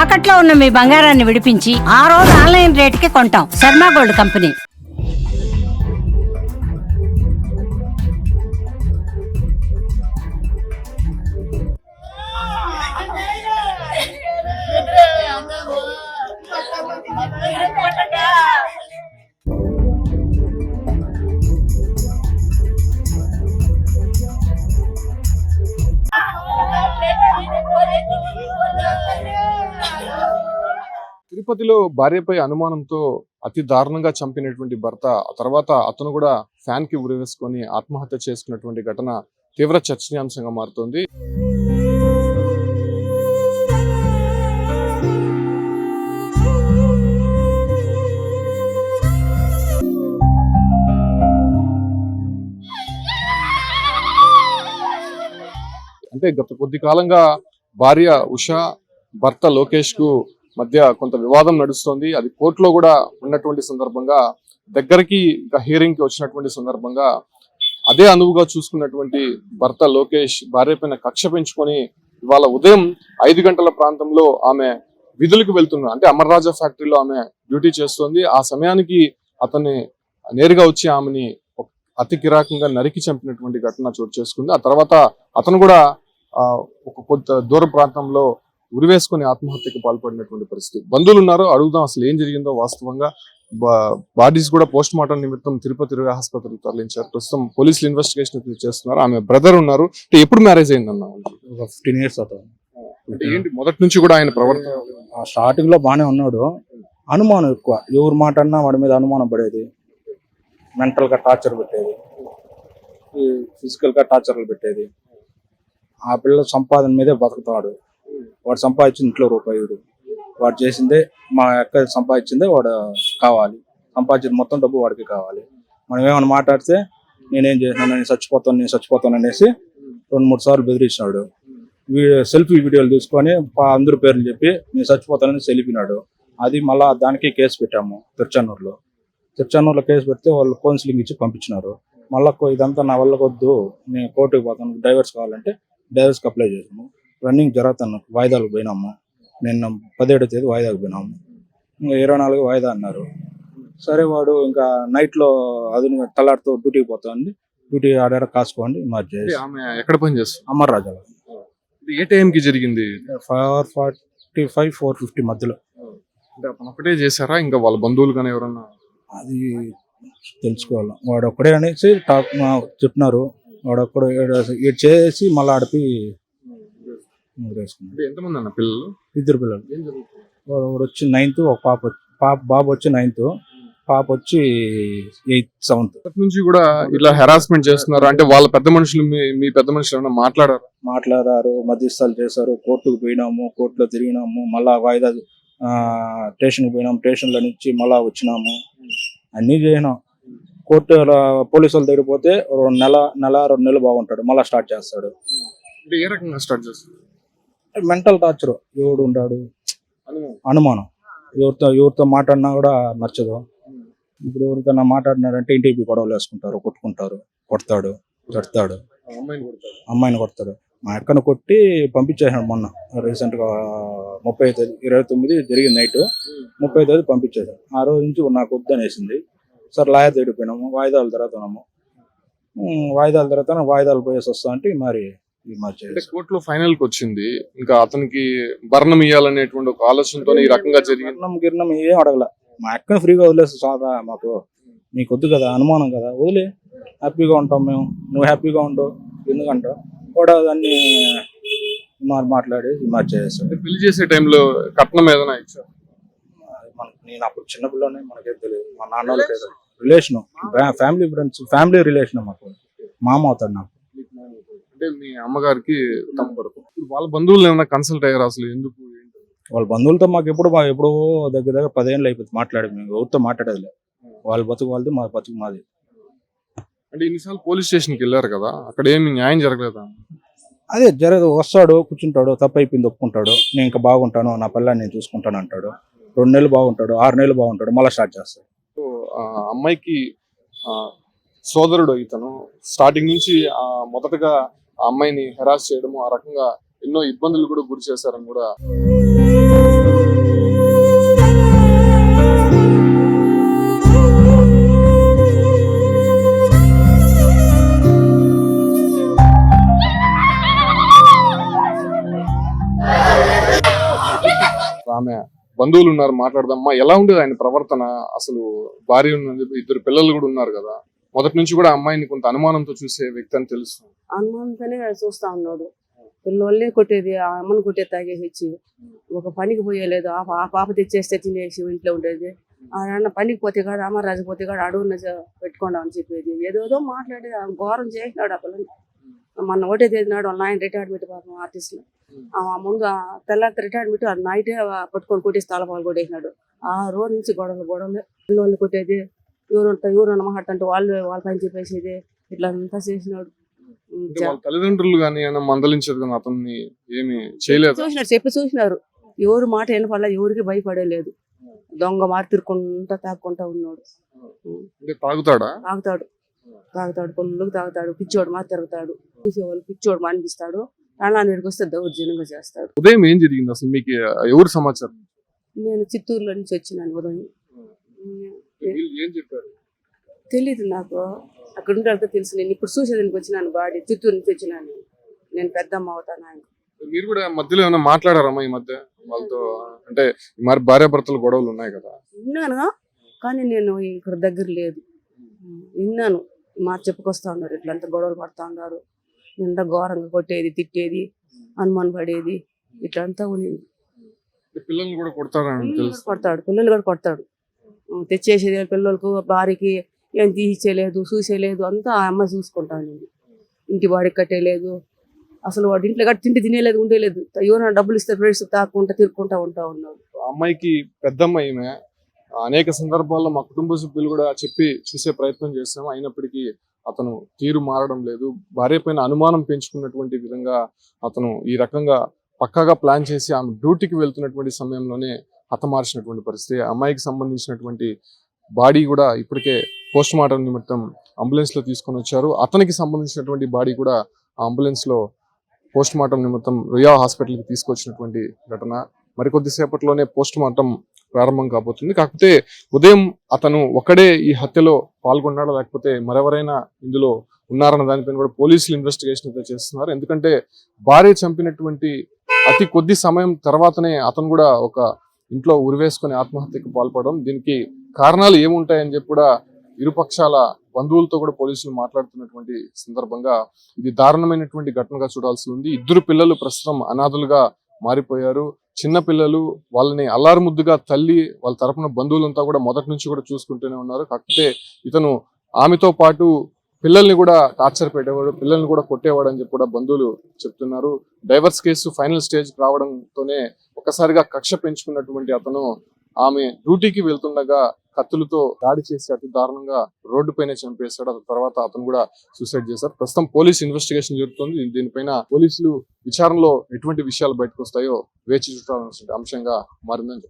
తాకట్లో ఉన్న మీ బంగారాన్ని విడిపించి ఆ రోజు ఆన్లైన్ రేటుకి కొంటాం. Sharma gold company. తిరుపతిలో భార్యపై అనుమానంతో అతి దారుణంగా చంపినటువంటి భర్త, ఆ తర్వాత అతను కూడా ఫ్యాన్ కి ఉరివేసుకొని ఆత్మహత్య చేసుకున్నటువంటి ఘటన తీవ్ర చర్చనీయాంశంగా మారుతోంది. అంటే గత కొద్ది కాలంగా భార్య ఉష, భర్త లోకేష్ కు మధ్య కొంత వివాదం నడుస్తోంది. అది కోర్టులో కూడా ఉన్నటువంటి సందర్భంగా, దగ్గరికి ఇంకా హియరింగ్ కి వచ్చినటువంటి సందర్భంగా అదే అనువుగా చూసుకున్నటువంటి భర్త లోకేష్ భార్య పైన కక్ష పెంచుకొని ఇవాళ ఉదయం 5 గంటల ప్రాంతంలో ఆమె విధులకు వెళ్తున్నారు. అంటే అమర్రాజా ఫ్యాక్టరీలో ఆమె డ్యూటీ చేస్తోంది. ఆ సమయానికి అతన్ని నేరుగా వచ్చి ఆమెని అతి కిరాకంగా నరికి చంపినటువంటి ఘటన చోటు చేసుకుంది. ఆ తర్వాత అతను కూడా ఒక కొంత దూర ప్రాంతంలో ఉరివేసుకుని ఆత్మహత్యకు పాల్పడినటువంటి పరిస్థితి. బంధువులు ఉన్నారు, అడుగుదాం అసలు ఏం జరిగిందో. వాస్తవంగా బాడీస్ కూడా పోస్ట్ మార్టం నిమిత్తం తిరుపతి ఆసుపత్రికి తరలించారు. ప్రస్తుతం పోలీసులు ఇన్వెస్టిగేషన్ చేస్తున్నారు. ఆమె బ్రదర్ ఉన్నారు. ఎప్పుడు మ్యారేజ్ అయిందన్న? 15 years అవుతుంది. ఏంటి మొదటి నుంచి కూడా ఆయన ప్రవర్తన? స్టార్టింగ్ లో బాగానే ఉన్నాడు. అనుమానం ఎక్కువ. ఎవరు మాట అన్నా వాడి మీద అనుమానం పడేది. మెంటల్ గా టార్చర్ పెట్టేది, ఫిజికల్ గా టార్చర్లు పెట్టేది. ఆ పిల్ల సంపాదన మీదే బతుకుతాడు. వాడు సంపాదించిన ఇంట్లో రూపాయుడు. వాడు చేసిందే, మా అక్క సంపాదించిందే వాడు కావాలి. సంపాదించిన మొత్తం డబ్బు వాడికి కావాలి. మనం ఏమైనా మాట్లాడితే నేనేం చేసినా, నేను చచ్చిపోతాను అనేసి 2-3 సార్లు బెదిరించినాడు. సెల్ఫీ వీడియోలు తీసుకొని అందరి పేర్లు చెప్పి నేను చచ్చిపోతానని సెలిపినాడు. అది మళ్ళా దానికి కేసు పెట్టాము తిరుచానూరులో కేసు పెడితే వాళ్ళు కౌన్సిలింగ్ ఇచ్చి పంపించినారు. మళ్ళా ఇదంతా నా వల్ల వద్దు, నేను కోర్టుకు పోతాను, డైవర్స్ కావాలంటే డైవర్స్కి అప్లై చేసాము. రన్నింగ్ జరుగుతాను, వాయిదాలకు పోయినాము. నిన్న 17వ తేదీ వాయిదాకు పోయినాము. ఇంకా 24 వాయిదా అన్నారు. సరే వాడు ఇంకా నైట్లో అదును తలాడుతూ డ్యూటీకి పోతాండి. డ్యూటీ ఆడాడ కాసుకోండి మార్చేసి. ఎక్కడ పని చేస్తారు? అమర్రాజా. ఏ టైంకి జరిగింది? 4:45, 4:50 మధ్యలో. అంటే అతను ఒకటే చేశారా, ఇంకా వాళ్ళ బంధువులు కానీ ఎవరన్నా? అది తెలుసుకోవాలి. వాడు ఒక్కడే అనేసి చెప్పినారు. వాడు ఒక్కడు చేసి మళ్ళీ ఆడిపి ఎంతమంది అన్న పిల్లలు? 2 పిల్లలు. వాడు వచ్చి 9th, ఒక బాబు వచ్చి 9th, పాప వచ్చి 8th, 7th. నుంచి కూడా ఇట్లా హెరాస్మెంట్ చేస్తున్నారు. అంటే వాళ్ళ పెద్ద మనుషులు, మీ పెద్ద మనుషులు ఏమన్నా మాట్లాడారు? మధ్యస్థాలు చేశారు. కోర్టుకు పోయినాము, కోర్టులో తిరిగినాము. మళ్ళా వాయిదా స్టేషన్కి పోయినాము. స్టేషన్లో నుంచి మళ్ళా వచ్చినాము. అన్నీ చేసినాం. కోర్టు పోలీసు వాళ్ళ దగ్గర పోతే 2 నెలలు బాగుంటాడు. మళ్ళీ స్టార్ట్ చేస్తాడు. ఏ రకంగా స్టార్ట్ చేస్తాడు? Mental torture. ఎవడు ఉంటాడు, అనుమానం. ఎవరితో మాట్లాడినా కూడా నచ్చదు. ఇప్పుడు ఎవరికైనా మాట్లాడినారంటే ఇంటికి గొడవలు వేసుకుంటారు, కొట్టుకుంటారు, కొడతాడు, తిడతాడు, అమ్మాయిని కొడతాడు. మా అక్కను కొట్టి పంపించేసాడు. మొన్న రీసెంట్ గా 30వ తేదీ 29 జరిగింది నైట్. 30వ తేదీ పంపించేసాడు. ఆ రోజు నుంచి నాకు వద్దనేసింది. సార్ లాయర్ దగ్గరికి పోయినాము. వాయిదాలు తర్వాత వాయిదాలు పోయేసి వస్తా అంటే మరి కోర్టులో ఫైనల్ కి వచ్చింది. ఇంకా అతనికి భరణం ఇవ్వాలనేటువంటి ఒక ఆలోచనతో ఈ రకంగా జరిగింది. గిరణం ఏం అడగల. మా అక్కను ఫ్రీగా వదిలేస్తా సారా, మాకు నీకు వద్దు కదా, అనుమానం కదా, వదిలే, హ్యాపీగా ఉంటాం మేము, నువ్వు హ్యాపీగా ఉండు, ఎందుకంటావు కూడా దాన్ని మాట్లాడి చేస్తాడు. పెళ్లి చేసే టైంలో కట్నం ఏదైనా ఇచ్చారు? నేను అప్పుడు చిన్నపిల్లనే, మనకేం తెలియదు. మా నాన్న వాళ్ళకి relation, family friends, family relation. మాకు మామ అవుతాడు నాకు. అంటే మీ అమ్మగారికి తమ్ముడు. వాళ్ళ బంధువులు ఏమైనా కన్సల్ట్ అయ్యారు? అసలు ఎందుకు? వాళ్ళ బంధువులతో మాకు ఎప్పుడో దగ్గర 10 ఏళ్ళు అయిపోతుంది మాట్లాడి. మేము ఎవరితో మాట్లాడేది. వాళ్ళ బతుకు వాళ్ళది, మా బతుకు మాది. అంటే ఇన్నిసార్లు పోలీస్ స్టేషన్కి వెళ్ళారు కదా, అక్కడ ఏమి న్యాయం జరగలేదా? అదే జరగదు. వస్తాడు, కూర్చుంటాడు, తప్పు అయిపోయింది ఒప్పుకుంటాడు. నేను ఇంకా బాగుంటాను, నా పిల్లని నేను చూసుకుంటాను అంటాడు. 2 నెలలు బాగుంటాడు, 6 నెలలు బాగుంటాడు, మళ్ళీ స్టార్ట్ చేస్తాడు. అమ్మాయికి సోదరుడు ఇతను స్టార్టింగ్ నుంచి మొదటగా ఆ అమ్మాయిని హెరాస్ చేయడము, ఆ రకంగా ఎన్నో ఇబ్బందులు కూడా గురి చేశారని కూడా ఆమె బంధువులు ఉన్నారు, మాట్లాడదామా. ఎలా ఉండేది ఆయన ప్రవర్తన? అసలు భార్య ఉన్నది, 2 పిల్లలు కూడా ఉన్నారు కదా. మొదటి నుంచి కూడా అమ్మాయిని కొంత అనుమానంతో చూసే వ్యక్తి అని తెలుస్తుంది. అనుమానంతోనే చూస్తా ఉన్నాడు. పిల్లల్ని కొట్టేది, ఆ అమ్మని కొట్టేది తాగేసి ఇచ్చి. ఒక పనికి పోయేలేదు, ఆ పాప తెచ్చేస్తే తినేసి ఇంట్లో ఉండేది. ఆ నాన్న పనికి పోతే కాదు, అమ్మరాజు పోతే కాదు అడవున్న పెట్టుకోండి అని చెప్పేది. ఏదోదో మాట్లాడి ఘోరం చేసినాడు ఆ పిల్లని. మొన్న ఒకటే తెచ్చినాడు వాళ్ళ ఆయన రిటైర్మెంట్ పాపం ఆర్టిస్ట్. ముందు తెల్లారి రిటైర్మెంట్ నైటే పట్టుకొని కొట్టేసి తలపాలు కొట్టేసినాడు. ఆ రోజు నుంచి గొడవలు పిల్లల్ని కొట్టేది, ఎవరన్నా మాట్లాడుతుంటే వాళ్ళ పైన చెప్పేసేది, ఇట్లా అంతా చేసినాడు. వాళ్ళ తల్లిదండ్రులు కానీ ఏమైనా మందలించారు కానీ అతన్ని ఏమి చేయలేదు. చూసినారు, ఎవరు మాట వినపడలే, ఎవరికి భయపడలేదు. దొంగ మారి తిరుక్కుంటా తాక్కుంటా ఉన్నాడు. తాగుతాడా? తాగుతాడు, పొల్లుకు తాగుతాడు, పిచ్చోడు మారి తిరుగుతాడు. చూసేవాళ్ళు పిచ్చోడు మానిపిస్తాడు, ప్రాణానికి వస్తే దౌర్జన్యంగా చేస్తాడు. ఉదయం ఏం జరిగింది అసలు? మీకు ఎవరు సమాచారం? నేను చిత్తూరులో నుంచి వచ్చినాను ఉదయం. ఏం చెప్పారు? తెలీదు నాకు, అక్కడ ఉంటే తెలుసు. నేను ఇప్పుడు చూసేదానికి వచ్చినాను, బాడీ చిత్తూరు నుంచి వచ్చినాను. నేను పెద్దమ్మ అవుతాను ఆయన. మీరు కూడా మధ్యలో ఏమైనా మాట్లాడారమ్మా ఈ మధ్య వాళ్ళతో? అంటే మరి భార్యాభర్తలు గొడవలు ఉన్నాయి కదా. విన్నాను కానీ నేను ఇక్కడ దగ్గర లేదు. విన్నాను, మా చెప్పుకొస్తా ఉన్నారు, ఇట్లంతా గొడవలు పడతా ఉన్నారు, నిండా ఘోరంగా కొట్టేది, తిట్టేది, అనుమానం పడేది, ఇట్లంతా ఉంది. పిల్లల్ని కూడా కొడతారని తెలుసు. పిల్లలు కూడా కొడతాడు. తెచ్చేసేది పిల్లలకు, భార్యకి ఏం తీసేయలేదు, చూసేయలేదు, అంతా ఆ అమ్మాయి చూసుకుంటాను. ఇంటి వాడికి కట్టేయలేదు, అసలు వాడు ఇంట్లో కట్టి తిండి తినేలేదు, ఉండేలేదు. ఎవరైనా డబ్బులు ఇస్తే ఫ్రెండ్స్ తాక్కుంటా తిరుక్కుంటా ఉన్నాడు. అమ్మాయికి పెద్దమ్మ ఈమె. అనేక సందర్భాల్లో మా కుటుంబ సభ్యులు కూడా చెప్పి చూసే ప్రయత్నం చేస్తాము, అయినప్పటికీ అతను తీరు మారడం లేదు. భార్య పైన అనుమానం పెంచుకున్నటువంటి విధంగా అతను ఈ రకంగా పక్కాగా ప్లాన్ చేసి ఆమె డ్యూటీకి వెళ్తున్నటువంటి సమయంలోనే హతమార్చినటువంటి పరిస్థితి. అమ్మాయికి సంబంధించినటువంటి బాడీ కూడా ఇప్పటికే పోస్ట్ మార్టం నిమిత్తం అంబులెన్స్ లో తీసుకొని వచ్చారు. అతనికి సంబంధించినటువంటి బాడీ కూడా అంబులెన్స్ లో పోస్ట్ మార్టం నిమిత్తం రుయా హాస్పిటల్కి తీసుకొచ్చినటువంటి ఘటన. మరికొద్ది సేపట్లోనే పోస్ట్ మార్టం ప్రారంభం కాబోతుంది. కాకపోతే ఉదయం అతను ఒక్కడే ఈ హత్యలో పాల్గొన్నాడా లేకపోతే మరెవరైనా ఇందులో ఉన్నారన్న దానిపైన కూడా పోలీసులు ఇన్వెస్టిగేషన్ అయితే చేస్తున్నారు. ఎందుకంటే భార్య చంపినటువంటి అతి కొద్ది సమయం తర్వాతనే అతను కూడా ఒక ఇంట్లో ఉరివేసుకుని ఆత్మహత్యకు పాల్పడడం, దీనికి కారణాలు ఏముంటాయని చెప్పి కూడా ఇరుపక్షాల బంధువులతో కూడా పోలీసులు మాట్లాడుతున్నటువంటి సందర్భంగా ఇది దారుణమైనటువంటి ఘటనగా చూడాల్సి ఉంది. 2 పిల్లలు ప్రస్తుతం అనాథలుగా మారిపోయారు. చిన్న పిల్లలు, వాళ్ళని అల్లారుముద్దుగా తల్లి వాళ్ళ తరపున బంధువులంతా కూడా మొదటి నుంచి కూడా చూసుకుంటూనే ఉన్నారు. కాకపోతే ఇతను ఆమెతో పాటు పిల్లల్ని కూడా టార్చర్ పెట్టేవాడు, పిల్లల్ని కూడా కొట్టేవాడు అని చెప్పి కూడా బంధువులు చెప్తున్నారు. డైవర్స్ కేసు ఫైనల్ స్టేజ్ రావడంతోనే ఒక్కసారిగా కక్ష పెంచుకున్నటువంటి అతను ఆమె డ్యూటీకి వెళ్తుండగా కత్తులతో దాడి చేసి అతి దారుణంగా రోడ్డు పైన చంపేశాడు. ఆ తర్వాత అతను కూడా సూసైడ్ చేశారు. ప్రస్తుతం పోలీస్ ఇన్వెస్టిగేషన్ జరుగుతుంది. దీనిపైన పోలీసులు విచారణలో ఎటువంటి విషయాలు బయటకు వస్తాయో వేచి చూడాల్సిన అంశంగా మారిందని